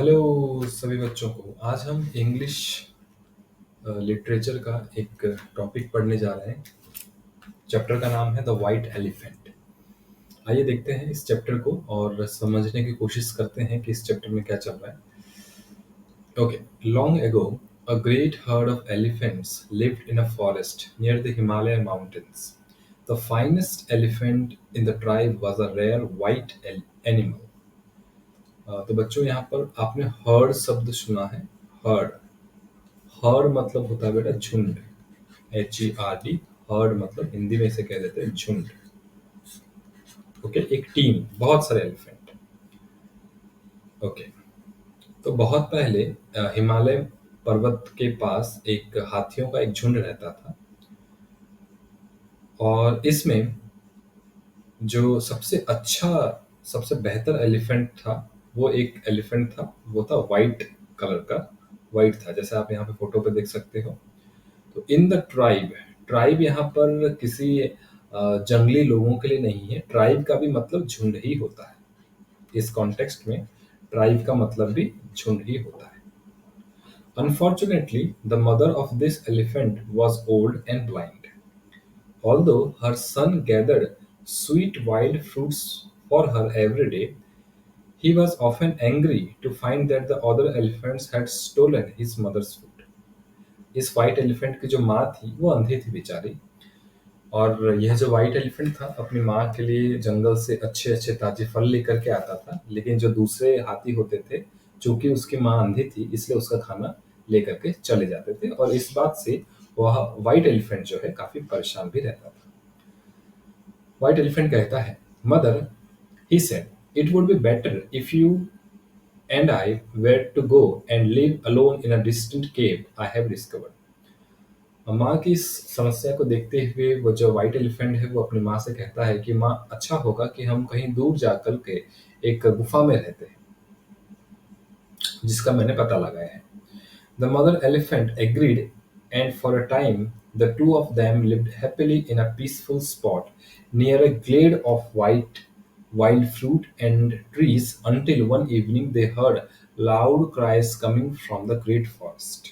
Hello सभी बच्चों को। आज हम इंग्लिश लिटरेचर का एक टॉपिक पढ़ने जा रहे हैं। चैप्टर का नाम है द वाइट एलिफेंट। आइए देखते हैं इस चैप्टर को और समझने की कोशिश करते हैं कि इस चैप्टर में क्या चल रहा है। Okay, long ago a great herd of elephants lived in a forest near the Himalaya mountains. The finest elephant in the tribe was a rare white animal. तो बच्चों यहाँ पर आपने हर्ड शब्द सुना है। हर्ड, हर्ड मतलब होता है बेटा झुंड। HERD, हर्ड मतलब हिंदी में इसे कह देते हैं झुंड। ओके, एक टीम, बहुत सारे एलिफेंट। ओके, तो बहुत पहले हिमालय पर्वत के पास एक हाथियों का एक झुंड रहता था और इसमें जो सबसे अच्छा, सबसे बेहतर एलिफेंट था वो एक एलिफेंट था, वो था वाइट कलर का। वाइट था, जैसे आप यहाँ पे फोटो पे देख सकते हो। तो इन द ट्राइब, ट्राइब यहाँ पर किसी जंगली लोगों के लिए नहीं है। ट्राइब का भी मतलब झुंड ही होता है। इस कॉन्टेक्स्ट में ट्राइब का मतलब भी झुंड ही होता है। Unfortunately, the mother of this elephant was old and blind. Although her son gathered sweet wild fruits for her every day, he was often angry to find that the other elephants had stolen his mother's food. इस white elephant की जो माँ थी वो अंधी थी बेचारी, और यह जो व्हाइट एलिफेंट था अपनी माँ के लिए जंगल से अच्छे अच्छे ताजे फल लेकर के आता था। लेकिन जो दूसरे हाथी होते थे, चूंकि उसकी माँ अंधी थी इसलिए उसका खाना लेकर के चले जाते थे, और इस बात से वह व्हाइट एलिफेंट जो है काफी परेशान भी रहता था। व्हाइट एलिफेंट कहता है, mother, he said, it would be better if you and I were to go and live alone in a distant cave I have discovered. माँ की इस समस्या को देखते हुए वो जो व्हाइट एलिफेंट है वो अपनी माँ से कहता है कि माँ, अच्छा होगा कि हम कहीं दूर जाकर के एक गुफा में रहते हैं जिसका मैंने पता लगाया है। The mother elephant agreed and for a time the two of them lived happily in a peaceful spot near a Glade of white wild fruit and trees until one evening they heard loud cries coming from the great forest.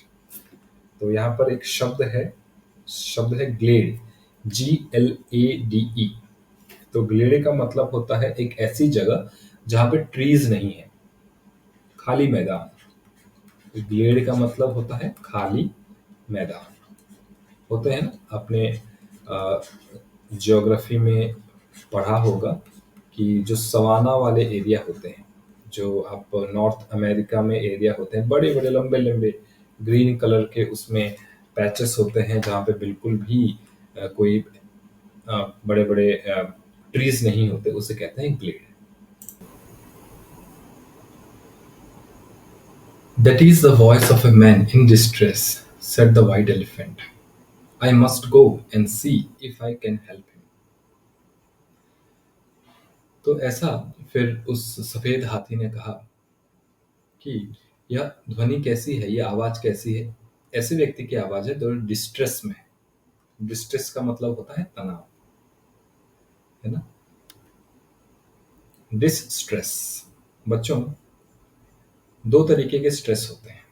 तो यहाँ पर एक शब्द है Glade, GLADE। तो Glade का मतलब होता है एक ऐसी जगह जहां पे ट्रीज नहीं है, खाली मैदान। ग्लेड का मतलब होता है खाली मैदान। होते हैं ना, आपने ज्योग्राफी में पढ़ा होगा कि जो सवाना वाले एरिया होते हैं, जो आप नॉर्थ अमेरिका में एरिया होते हैं, बड़े बड़े लंबे लंबे ग्रीन कलर के उसमें पैचेस होते हैं जहाँ पे बिल्कुल भी कोई बड़े बड़े ट्रीज नहीं होते, उसे कहते हैं Glade. That is the voice of a man in distress, said the white elephant. I must go and see if I can help him. तो ऐसा फिर उस सफेद हाथी ने कहा कि यह ध्वनि कैसी है, यह आवाज कैसी है। ऐसे व्यक्ति की आवाज है जो डिस्ट्रेस में है। डिस्ट्रेस का मतलब होता है तनाव, है ना। डिस्ट्रेस, बच्चों, दो तरीके के स्ट्रेस होते हैं।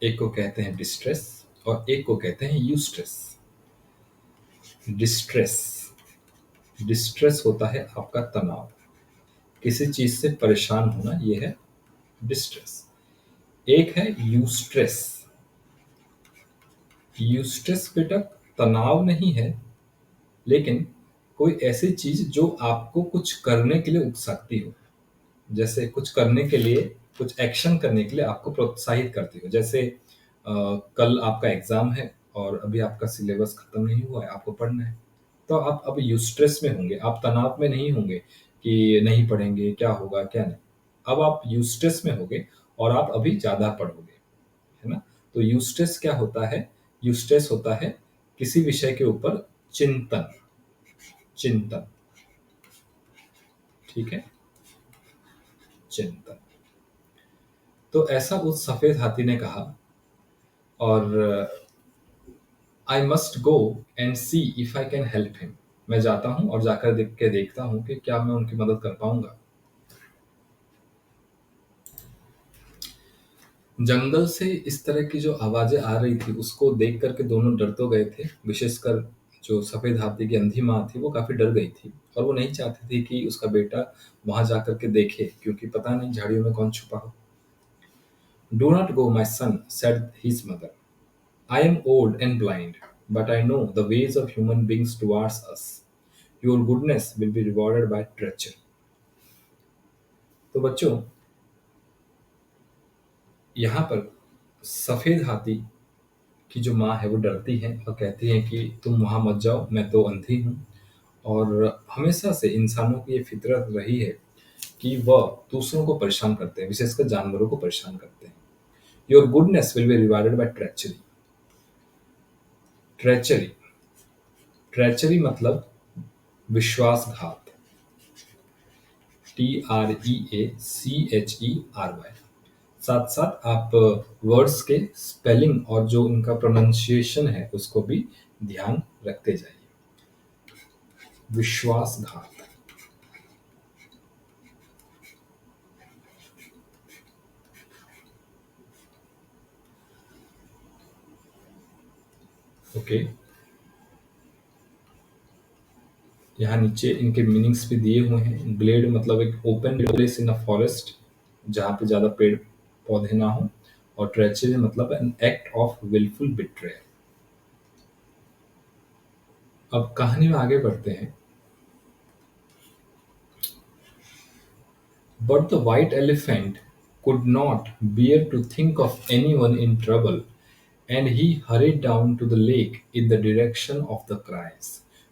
एक को कहते हैं डिस्ट्रेस और एक को कहते हैं यूस्ट्रेस। डिस्ट्रेस, डिस्ट्रेस होता है आपका तनाव, किसी चीज से परेशान होना, यह है डिस्ट्रेस। एक है यूस्ट्रेस। यूस्ट्रेस बेटा तनाव नहीं है, लेकिन कोई ऐसी चीज जो आपको कुछ करने के लिए उकसाती हो, जैसे कुछ करने के लिए, कुछ एक्शन करने के लिए आपको प्रोत्साहित करती हो। जैसे कल आपका एग्जाम है और अभी आपका सिलेबस खत्म नहीं हुआ है, आपको पढ़ना है, तो आप अब यूस्ट्रेस में होंगे, आप तनाव में नहीं होंगे कि नहीं पढ़ेंगे क्या होगा क्या नहीं। अब आप यूस्ट्रेस में होंगे और आप अभी ज्यादा पढ़ोगे, है ना। तो यूस्ट्रेस क्या होता है? यूस्ट्रेस होता है किसी विषय के ऊपर चिंतन, चिंतन, ठीक है, चिंतन। तो ऐसा उस सफेद हाथी ने कहा, और I must go and see if I can help him. मैं जाता हूं और जाकर देख के देखता हूं कि क्या मैं उनकी मदद कर पाऊंगा। जंगल से इस तरह की जो आवाजें आ रही थी उसको देख कर के दोनों डर तो गए थे। विशेषकर जो सफेद हाथी की अंधी माँ थी वो काफी डर गई थी और वो नहीं चाहती थी कि उसका बेटा वहां जाकर के देखे, क्योंकि पता नहीं झाड़ियों में कौन छुपा हो। Do not go my son, said his mother. I am old and blind, but I know the ways of human beings towards us. Your goodness will be rewarded by treachery. तो बच्चों, यहाँ पर सफेद हाथी की जो माँ है वो डरती है और कहती है कि तुम वहां मत जाओ, मैं तो अंधी हूँ। और हमेशा से इंसानों की ये फितरत रही है कि वह दूसरों को परेशान करते हैं, विशेषकर जानवरों को परेशान करते हैं। Your goodness will be rewarded by treachery. Treachery, treachery मतलब विश्वासघात। TREACHERY। साथ साथ आप वर्ड्स के स्पेलिंग और जो उनका प्रोनाउंसिएशन है उसको भी ध्यान रखते जाइए। विश्वासघात। ओके, यहाँ नीचे इनके मीनिंग्स भी दिए हुए हैं। ग्लेड मतलब एक open place in a forest, जहाँ पे ज्यादा पेड़ पौधे ना हो। और ट्रेचरी मतलब an act of wilful betrayal. अब कहानी में आगे बढ़ते हैं। But the white elephant could not bear to think of anyone in trouble, and he hurried down to the lake in the direction of the cries,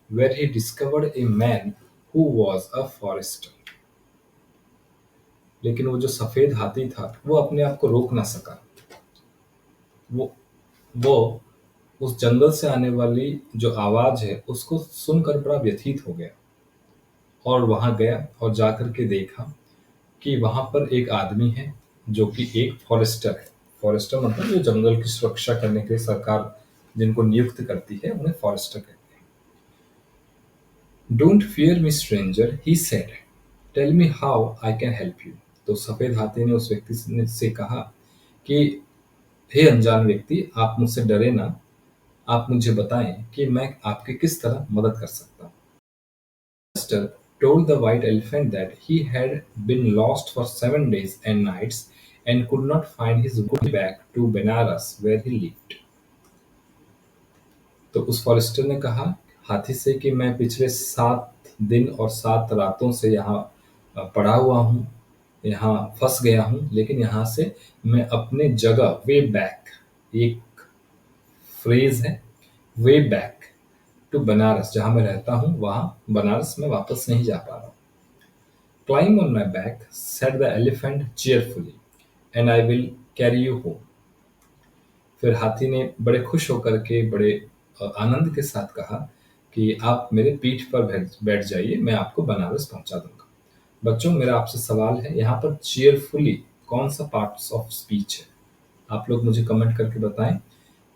where he discovered a man who was a forester. लेकिन वो जो सफेद हाथी था वो अपने आप को रोक ना सका। वो वो उस जंगल से आने वाली जो आवाज है उसको सुनकर बड़ा व्यथित हो गया और वहां गया और जाकर के देखा कि वहां पर एक आदमी है जो कि एक फॉरेस्टर है। फॉरेस्टर मतलब जो जंगल की सुरक्षा करने के लिए सरकार जिनको नियुक्त करती है उन्हें फॉरेस्टर कहते हैं। Don't fear me stranger, he said, tell me how I can help you. तो सफेद हाथी ने उस व्यक्ति से कहा कि हे अनजान व्यक्ति, आप मुझसे डरे ना, आप मुझे बताएं कि मैं आपकी किस तरह मदद कर सकता हूँ। Master told the white elephant that he had been lost for 7 days and nights and could not find his way back to Benares where he lived. तो उस फॉरेस्टर ने कहा हाथी से कि मैं पिछले 7 दिन और 7 रातों से यहाँ पड़ा हुआ हूँ, यहाँ फंस गया हूँ, लेकिन यहाँ से मैं अपने जगह वे बैक, एक फ्रेज है, वे बैक टू बनारस, जहाँ मैं रहता हूँ वहाँ बनारस में वापस नहीं जा पा रहा हूँ। Climb on my back, said the elephant cheerfully, and I will carry you home. फिर हाथी ने बड़े खुश होकर के बड़े आनंद के साथ कहा कि आप मेरे पीठ पर बैठ जाइए, मैं आपको बनारस पहुंचा दूंगा। बच्चों, मेरा आपसे सवाल है, यहाँ पर चीयरफुली कौन सा पार्ट्स ऑफ स्पीच है? आप लोग मुझे कमेंट करके बताएं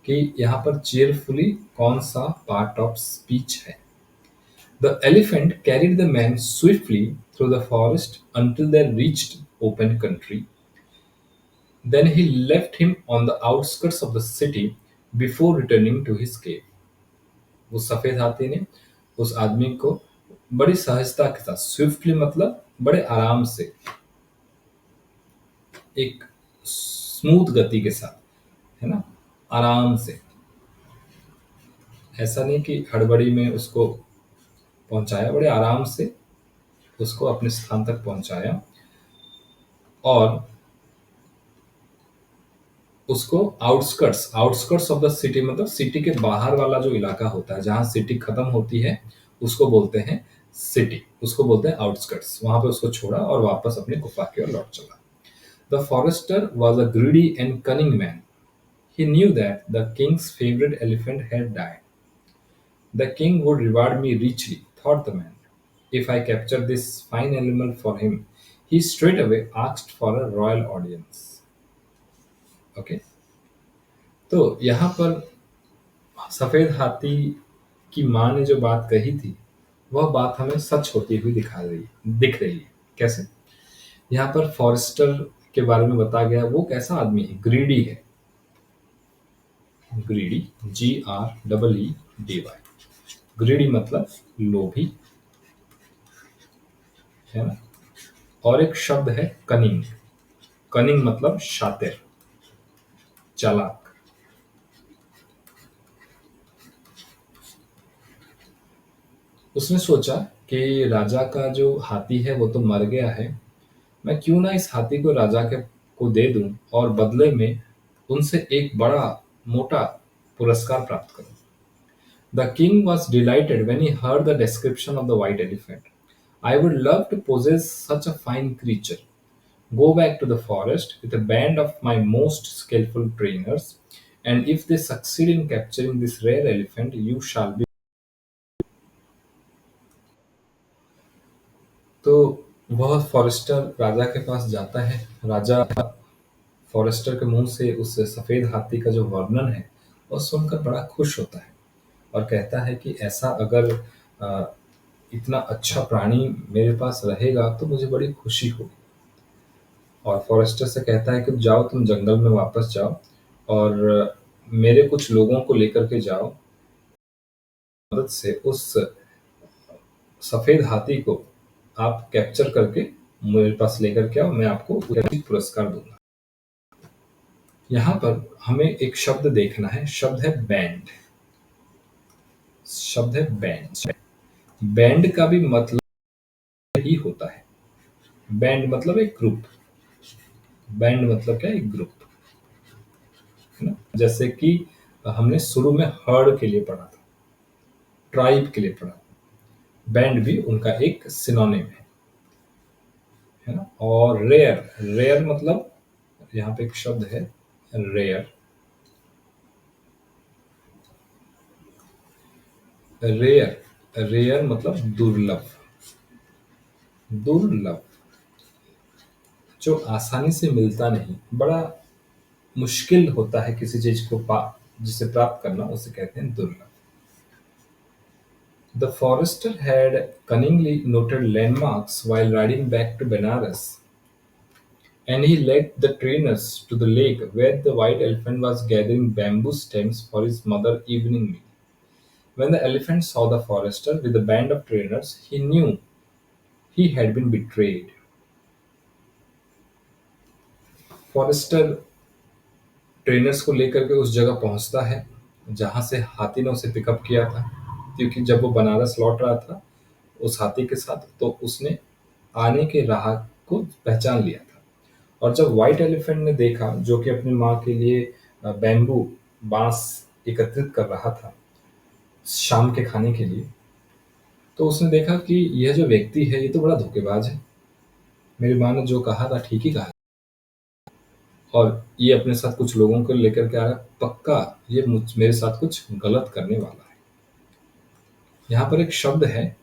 कि यहाँ पर चीयरफुली कौन सा पार्ट ऑफ स्पीच है। The elephant carried the man swiftly through the forest until they reached open country. Then he left him on the outskirts of the city before returning to his cave. वो सफेद हाथी ने उस आदमी को बड़ी सहजता के साथ, स्विफ्टली मतलब बड़े आराम से, एक स्मूथ गति के साथ, है ना, आराम से, ऐसा नहीं कि हड़बड़ी में उसको पहुंचाया, बड़े आराम से उसको अपने स्थान तक पहुंचाया और उसको outskirts, outskirts of the city मतलब सिटी के बाहर वाला जो इलाका होता है जहां सिटी खत्म होती है उसको बोलते हैं सिटी, उसको बोलते हैं आउटस्कर्ट्स। वहां पे उसको छोड़ा और वापस अपनी गुफा की ओर लौट चला। The forester was a greedy and cunning man. He knew that the king's favourite elephant had died. The king would reward me richly, thought the man, if I capture this fine animal for him. He straightway asked for a royal audience. Okay. तो यहाँ पर सफेद हाथी की माँ ने जो बात कही थी वह बात हमें सच होती हुई दिख रही है। कैसे? यहाँ पर फॉरेस्टर के बारे में बताया गया है, वो कैसा आदमी है? ग्रीडी है। Greedy, GREEDY। ग्रीडी मतलब लोभी, है ना? और एक शब्द है कनिंग। कनिंग मतलब शातिर, चालाक। उसने सोचा कि राजा का जो हाथी है वो तो मर गया है, मैं क्यों ना इस हाथी को राजा के को दे दूं और बदले में उनसे एक बड़ा मोटा पुरस्कार प्राप्त करूं। The king was delighted when he heard the description of the white elephant. I would love to possess such a fine creature. Go back to the forest with a band of my most skillful trainers, and if they succeed in capturing this rare elephant, you shall be. तो वह forester राजा के पास जाता है। राजा forester के मुंह से उस सफेद हाथी का जो वर्णन है वह सुनकर बड़ा खुश होता है और कहता है कि ऐसा अगर अ, इतना अच्छा प्राणी मेरे पास रहेगा तो मुझे बड़ी खुशी होगी। और फॉरेस्टर से कहता है कि जाओ, तुम जंगल में वापस जाओ और मेरे कुछ लोगों को लेकर के जाओ, मदद से उस सफेद हाथी को आप कैप्चर करके मेरे पास लेकर के आओ, मैं आपको उचित पुरस्कार दूंगा। यहाँ पर हमें एक शब्द देखना है, शब्द है बैंड। शब्द है बैंड। बैंड का भी मतलब ही होता है। बैंड मतलब एक ग्रुप। बैंड मतलब क्या है? एक ग्रुप, है ना? जैसे कि हमने शुरू में हर्ड के लिए पढ़ा था, ट्राइब के लिए पढ़ा। बैंड भी उनका एक सिनोनिम है ना? और रेयर, रेयर मतलब यहाँ पे एक शब्द है रेयर। रेयर, रेयर मतलब दुर्लभ। दुर्लभ, जो आसानी से मिलता नहीं, बड़ा मुश्किल होता है किसी चीज को जिसे प्राप्त करना, उसे कहते हैं दुर्लभ। The forester had cunningly noted landmarks while riding back to Benares, and he led the trainers to the lake where the white elephant was gathering bamboo stems for his mother evening meal. When the elephant saw the forester with a band of trainers, he knew he had been betrayed. Forester trainers को लेकर के उस जगह पहुंचता है जहां से हाथी ने उसे पिकअप किया था, क्योंकि जब वो बनारस लौट रहा था उस हाथी के साथ, तो उसने आने के राह को पहचान लिया था। और जब व्हाइट एलिफेंट ने देखा, जो कि अपनी माँ के लिए बैम्बू, बांस एकत्रित कर रहा था शाम के खाने के लिए, तो उसने देखा कि यह जो व्यक्ति है ये तो बड़ा धोखेबाज है। मेरी माँ ने जो कहा था ठीक ही कहा, और ये अपने साथ कुछ लोगों को लेकर के आया, पक्का ये मेरे साथ कुछ गलत करने वाला है। यहाँ पर एक शब्द है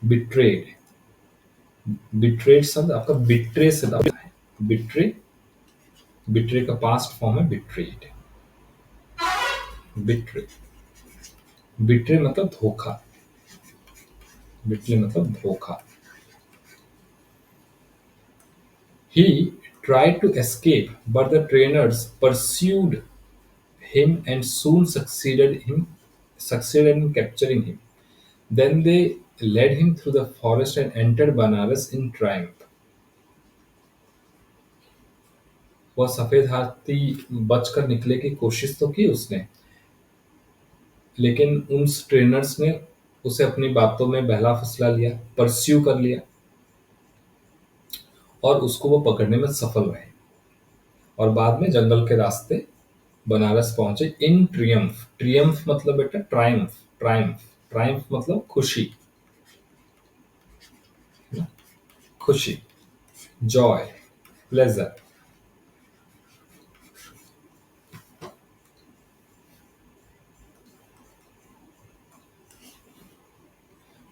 बिट्रेड। बिट्रेड शब्द आपका बिट्रे से आता है। बिट्रे, बिट्रे का पास्ट फॉर्म है बिट्रेड। बिट्रे, बिट्रे मतलब धोखा। बिट्रे मतलब धोखा। He tried to escape, but the trainers pursued him and soon succeeded in capturing him. Then they led him through the forest and entered Banaras in triumph. वह सफेद हाथी बचकर निकले की कोशिश तो की उसने, लेकिन उन ट्रेनर्स ने उसे अपनी बातों में बहला फुसला लिया, परस्यू कर लिया, और उसको वो पकड़ने में सफल रहे। और बाद में जंगल के रास्ते बनारस पहुंचे इन ट्रियम्फ। ट्रियम्फ मतलब बेटा ट्रायम्फ। ट्रायम्फ, ट्रायम्फ मतलब खुशी, है ना? खुशी, Joy, pleasure.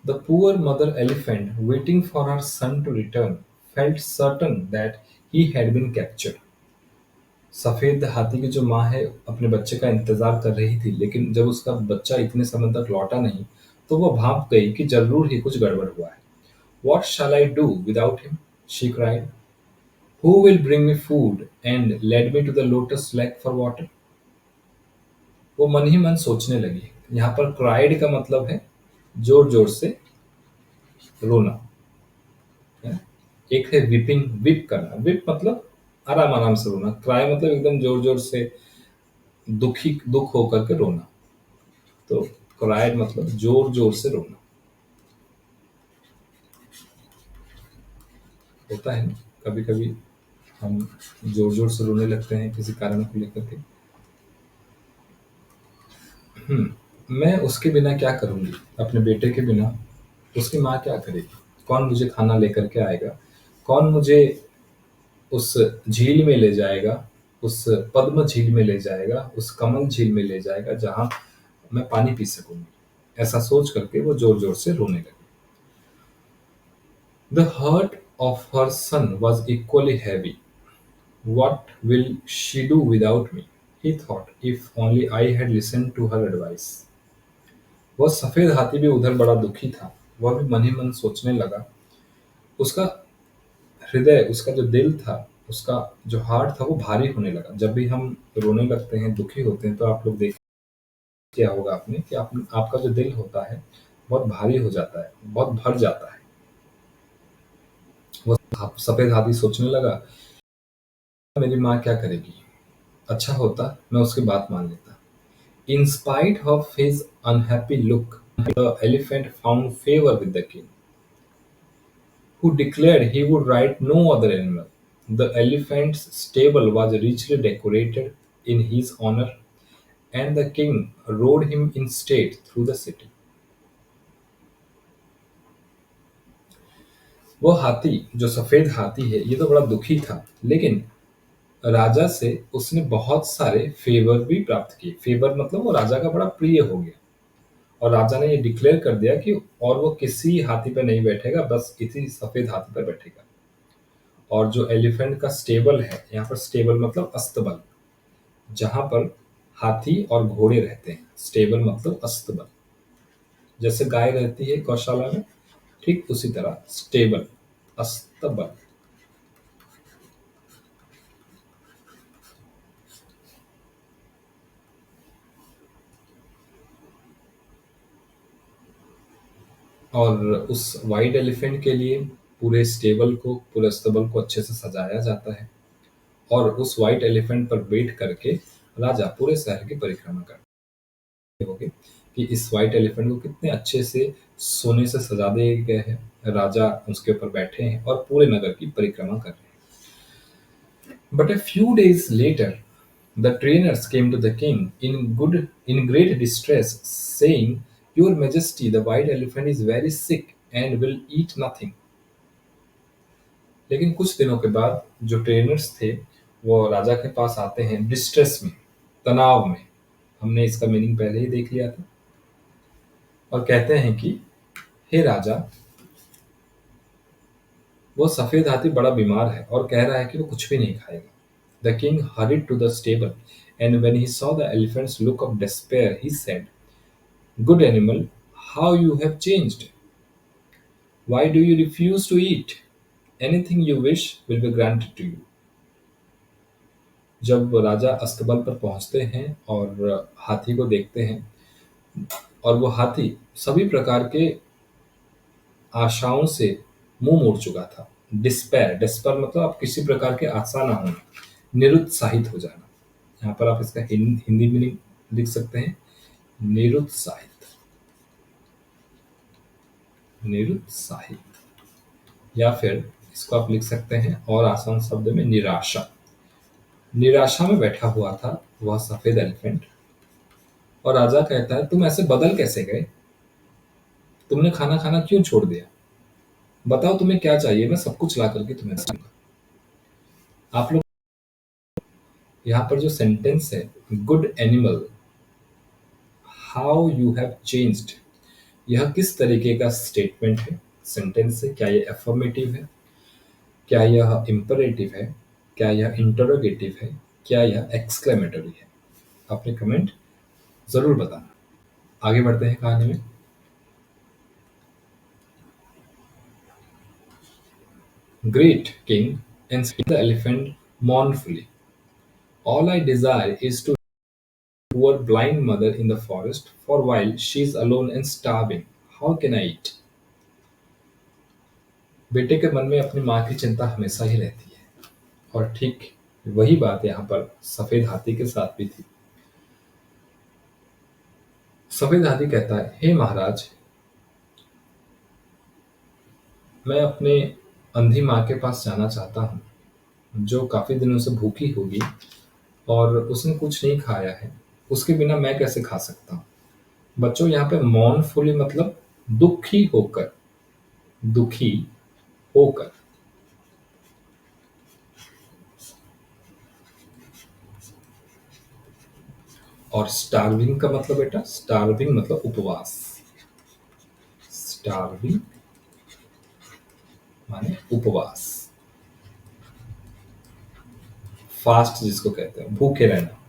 The poor mother elephant, waiting for her son to return, felt certain that he had been captured. सफेद हाथी की जो माँ है अपने बच्चे का इंतजार कर रही थी, लेकिन जब उसका बच्चा इतने समय तक लौटा नहीं तो वो भाप गई कि जरूर ही कुछ गड़बड़ हुआ है। What shall I do without him? She cried. Who will bring me food and led me to the lotus lake for water. वो मन ही मन सोचने लगी। यहाँ पर क्राइड का मतलब है जोर जोर से रोना है। एक है विपिंग, विप करना, विप मतलब आराम आराम से रोना, क्राई मतलब एकदम जोर जोर से दुख होकर के रोना। तो क्राइड मतलब जोर जोर से रोना। होता है ना, कभी कभी हम जोर जोर से रोने लगते हैं किसी कारण को लेकर के। मैं उसके बिना क्या करूंगी, अपने बेटे के बिना उसकी माँ क्या करेगी। कौन मुझे खाना लेकर के आएगा, कौन मुझे उस झील में ले जाएगा, उस पद्म झील में ले जाएगा, उस कमल झील में ले जाएगा जहां मैं पानी पी सकूंगी। ऐसा सोच करके वो जोर जोर से रोने लगी। The hurt of her son was equally heavy. What will she do without me? He thought, if only I had listened to her advice. वह सफेद हाथी भी उधर बड़ा दुखी था। वह भी मन ही मन सोचने लगा। उसका हृदय, उसका जो दिल था, उसका जो हार्ट था वो भारी होने लगा। जब भी हम रोने लगते हैं, दुखी होते हैं, तो आप लोग देख किया होगा आपने कि आपका जो दिल होता है बहुत भारी हो जाता है, बहुत भर जाता है। वह सफेद हाथी सोचने लगा, मेरी माँ क्या करेगी। अच्छा होता मैं उसकी बात मान लेता। In spite of his unhappy look, the elephant found favor with the king, who declared he would ride no other animal. The elephant's stable was richly decorated in his honor, and the king rode him in state through the city. वो हाथी, जो सफेद हाथी है, ये तो बड़ा दुखी था, लेकिन राजा से उसने बहुत सारे फेवर भी प्राप्त किए। फेवर मतलब वो राजा का बड़ा प्रिय हो गया। और राजा ने ये डिक्लेयर कर दिया कि और वो किसी हाथी पर नहीं बैठेगा, बस इसी सफेद हाथी पर बैठेगा। और जो एलिफेंट का स्टेबल है, यहाँ पर स्टेबल मतलब अस्तबल, जहां पर हाथी और घोड़े रहते हैं। स्टेबल मतलब अस्तबल, जैसे गाय रहती है गौशाला में, ठीक उसी तरह स्टेबल, अस्तबल। और उस वाइट एलिफेंट के लिए पूरे स्टेबल को, पूरे अस्तबल को अच्छे से सजाया जाता है। और उस व्हाइट एलिफेंट पर बैठ करके राजा पूरे शहर की परिक्रमा करते होंगे कि इस व्हाइट एलिफेंट को कितने अच्छे से सोने से सजा दिए गए हैं। राजा उसके ऊपर बैठे हैं और पूरे नगर की परिक्रमा कर रहे हैं। But a few days later, the trainers came to the king in great distress, saying, Your Majesty, the white elephant is very sick and will eat nothing. लेकिन कुछ दिनों के बाद जो ट्रेनर्स थे वो राजा के पास आते हैं डिस्ट्रेस में, तनाव में। हमने इसका मीनिंग पहले ही देख लिया था। और कहते हैं कि हे राजा, वो सफेद हाथी बड़ा बीमार है और कह रहा है कि वो कुछ भी नहीं खाएगा। The king hurried to the stable, and when he saw the elephant's look of despair, he said, Good animal, how you have changed. Why do you refuse to eat? Anything you wish will be granted to you. जब राजा अस्तबल पर पहुंचते हैं और हाथी को देखते हैं, और वो हाथी सभी प्रकार के आशाओं से मुंह मोड़ चुका था। डिस्पेयर, डिस्पर मतलब आप किसी प्रकार के आशा ना होना, निरुत्साहित हो जाना। यहाँ पर आप इसका हिंदी मीनिंग लिख सकते हैं, निरुत्साहित, निरुत्साहित। या फिर इसको आप लिख सकते हैं और आसान शब्द में, निराशा। निराशा में बैठा हुआ था वह सफेद एलिफेंट। और राजा कहता है, तुम ऐसे बदल कैसे गए, तुमने खाना खाना क्यों छोड़ दिया, बताओ तुम्हें क्या चाहिए, मैं सब कुछ ला करके तुम्हें दूंगा। आप लोग यहाँ पर जो सेंटेंस है, good animal, how you have changed, यह किस तरीके का स्टेटमेंट है, सेंटेंस है। क्या यह एफर्मेटिव है, क्या यह इंपरेटिव है, क्या यह इंटरोगेटिव है, क्या यह एक्सक्लेमेटरी है। अपने कमेंट जरूर बताना। आगे बढ़ते हैं कहानी में। Great king, and said the elephant mournfully, "All I desire is to poor blind mother in the forest for while she is alone and starving. How can I eat?" बेटे के मन में अपनी माँ की चिंता हमेशा ही रहती है, और ठीक वही बात यहाँ पर सफेद हाथी के साथ भी थी। सफेद हाथी कहता है, हे महाराज, मैं अपने अंधी माँ के पास जाना चाहता हूँ, जो काफी दिनों से भूखी होगी और उसने कुछ नहीं खाया है। उसके बिना मैं कैसे खा सकता हूँ? बच्चों, यहाँ पे मौनफुली मतलब दुखी होकर, दुखी होकर। और स्टार्विंग का मतलब बेटा, स्टार्विंग मतलब उपवास। स्टार्विंग माने उपवास, फास्ट जिसको कहते हैं, भूखे रहना।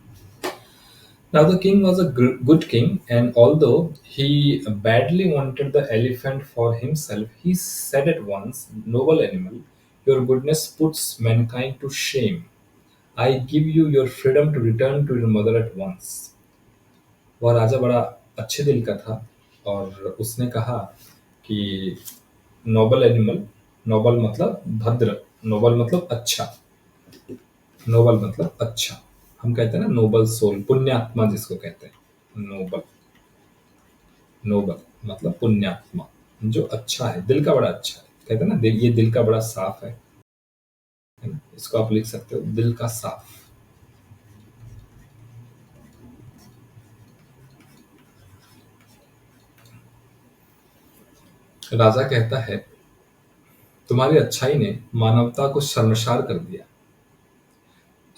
Now the king was a good king, and although he badly wanted the elephant for himself, he said at once, "Noble animal, your goodness puts mankind to shame. I give you your freedom to return to your mother at once." वह राजा बड़ा अच्छे दिल का था, और उसने कहा कि नोबल एनिमल, नोबल मतलब भद्र, नोबल मतलब अच्छा, नोबल मतलब अच्छा। हम कहते हैं ना नोबल सोल, पुण्यात्मा जिसको कहते हैं, नोबल, नोबल मतलब पुण्यात्मा, जो अच्छा है, दिल का बड़ा अच्छा है। कहते हैं ना दिल, ये दिल का बड़ा साफ है ना? इसको आप लिख सकते हो, दिल का साफ। राजा कहता है, तुम्हारी अच्छाई ने मानवता को शर्मसार कर दिया।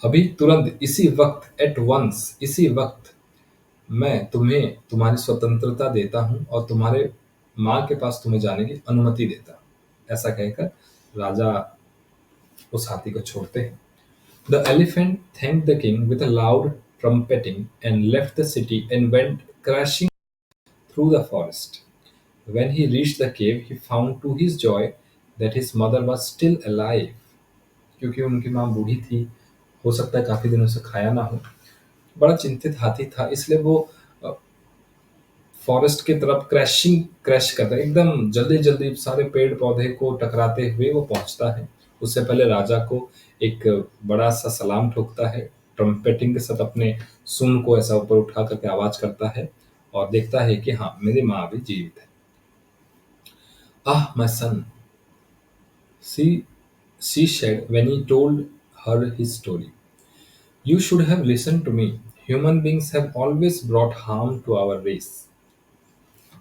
अभी तुरंत, इसी वक्त, एट वंस, इसी वक्त मैं तुम्हें तुम्हारी स्वतंत्रता देता हूं और तुम्हारे माँ के पास तुम्हें जाने की अनुमति देता हूं। ऐसा कहकर राजा उस हाथी को छोड़ते हैं। The elephant thanked the king with a loud trumpeting and left the city and went crashing through the forest. When he reached the cave, he found to his joy that his mother was still alive. क्योंकि उनकी माँ बूढ़ी थी, हो सकता है काफी दिनों से खाया ना हो। बड़ा चिंतित हाथी था, इसलिए वो फॉरेस्ट की तरफ क्रैश करता है, एकदम जल्दी जल्दी सारे पेड़ पौधे को टकराते हुए वो पहुंचता है। उससे पहले राजा को एक बड़ा सा सलाम ठोकता है, ट्रम्पेटिंग के साथ अपने सूंड को ऐसा ऊपर उठा करके आवाज करता है, और देखता है कि हाँ, मेरी माँ अभी जीवित है। Ah, my son, she, she said when he told her his story. You should have listened to me. Human beings have always brought harm to our race.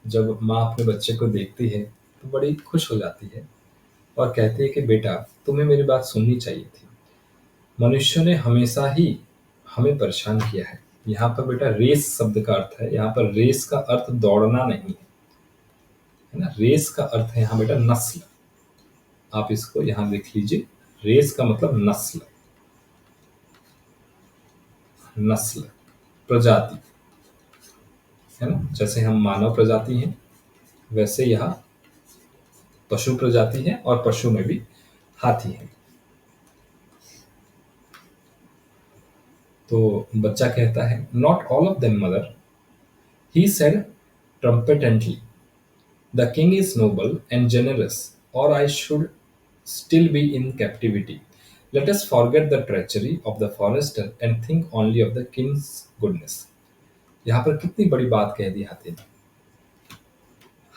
जब माँ अपने बच्चे को देखती है तो बड़ी खुश हो जाती है और कहती है कि बेटा, तुम्हें मेरी बात सुननी चाहिए थी। मनुष्यों ने हमेशा ही हमें परेशान किया है। यहाँ पर बेटा रेस शब्द का अर्थ है, यहाँ पर रेस का अर्थ दौड़ना नहीं है ना, रेस का अर्थ है यहाँ बेटा नस्ल। आप इसको यहाँ देख लीजिए, रेस का मतलब नस्ल, नस्ल, प्रजाति, है ना। जैसे हम मानव प्रजाति हैं, वैसे यह पशु प्रजाति है, और पशु में भी हाथी है। तो बच्चा कहता है, not all of them mother, he said trumpetantly. The king is noble and generous, or I should still be in captivity. Let us forget the treachery of the forester and think only of the king's goodness. यहाँ पर कितनी बड़ी बात कह दी हाथी ने।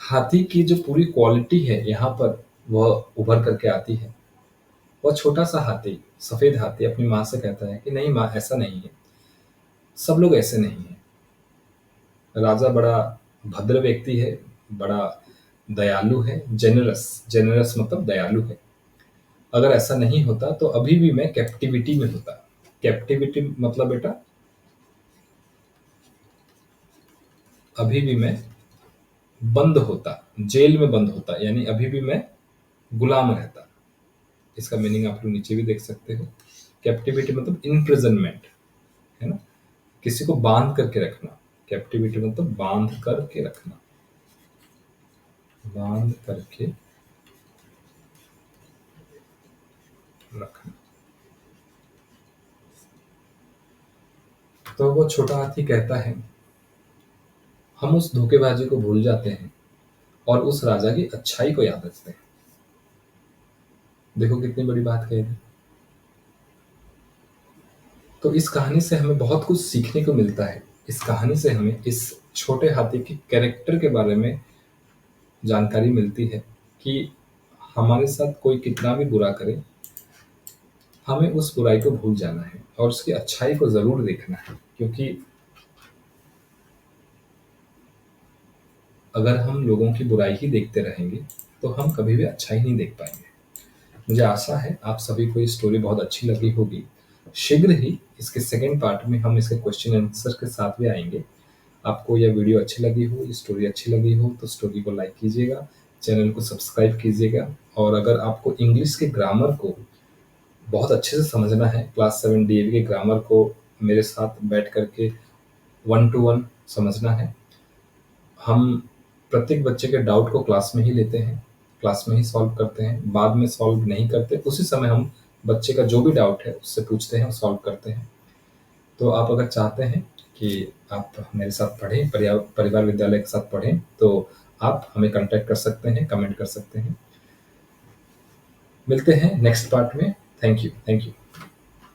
हाथी की जो पूरी क्वालिटी है यहाँ पर वह उभर करके आती है। वह छोटा सा हाथी, सफेद हाथी, अपनी माँ से कहता है कि नहीं माँ, ऐसा नहीं है, सब लोग ऐसे नहीं है। राजा बड़ा भद्र व्यक्ति है, बड़ा दयालु है, जेनरस, जेनरस मतलब दयालु है। अगर ऐसा नहीं होता तो अभी भी मैं कैप्टिविटी में होता। कैप्टिविटी मतलब बेटा, अभी भी मैं बंद होता, जेल में बंद होता, यानी अभी भी मैं गुलाम रहता। इसका मीनिंग आप लोग नीचे भी देख सकते हो। कैप्टिविटी मतलब इम्प्रिजनमेंट, है ना, किसी को बांध करके रखना। कैप्टिविटी मतलब बांध करके रखना, बांध करके रखना। तो वो छोटा हाथी कहता है, हम उस धोखेबाजी को भूल जाते हैं और उस राजा की अच्छाई को याद रखते हैं। देखो कितनी बड़ी बात कह दी। तो इस कहानी से हमें बहुत कुछ सीखने को मिलता है। इस कहानी से हमें इस छोटे हाथी के कैरेक्टर के बारे में जानकारी मिलती है कि हमारे साथ कोई कितना भी बुरा करे, हमें उस बुराई को भूल जाना है और उसकी अच्छाई को ज़रूर देखना है, क्योंकि अगर हम लोगों की बुराई ही देखते रहेंगे, तो हम कभी भी अच्छा ही नहीं देख पाएँगे। मुझे आशा है आप सभी को ये स्टोरी बहुत अच्छी लगी होगी। शीघ्र ही इसके सेकंड पार्ट में हम इसके क्वेश्चन आंसर के साथ भी आएँगे। आपको यह वीडियो अच्छी लगी हो, ये स्टोरी अच्छी लगी हो, तो स्टोरी को लाइक कीजिएगा, चैनल को सब्सक्राइब कीजिएगा और अगर आपको इंग्लिश के ग्रामर को बहुत अच्छे से समझना है, क्लास 7 डीएवी के ग्रामर को मेरे साथ बैठ कर के 1 टू 1 समझना है। हम प्रत्येक बच्चे के डाउट को क्लास में ही लेते हैं, क्लास में ही सॉल्व करते हैं, बाद में सॉल्व नहीं करते। उसी समय हम बच्चे का जो भी डाउट है उससे पूछते हैं और सॉल्व करते हैं। तो आप अगर चाहते हैं कि आप मेरे साथ पढ़ें, परिवार विद्यालय के साथ पढ़ें, तो आप हमें कॉन्टैक्ट कर सकते हैं, कमेंट कर सकते हैं। मिलते हैं नेक्स्ट पार्ट में। Thank you.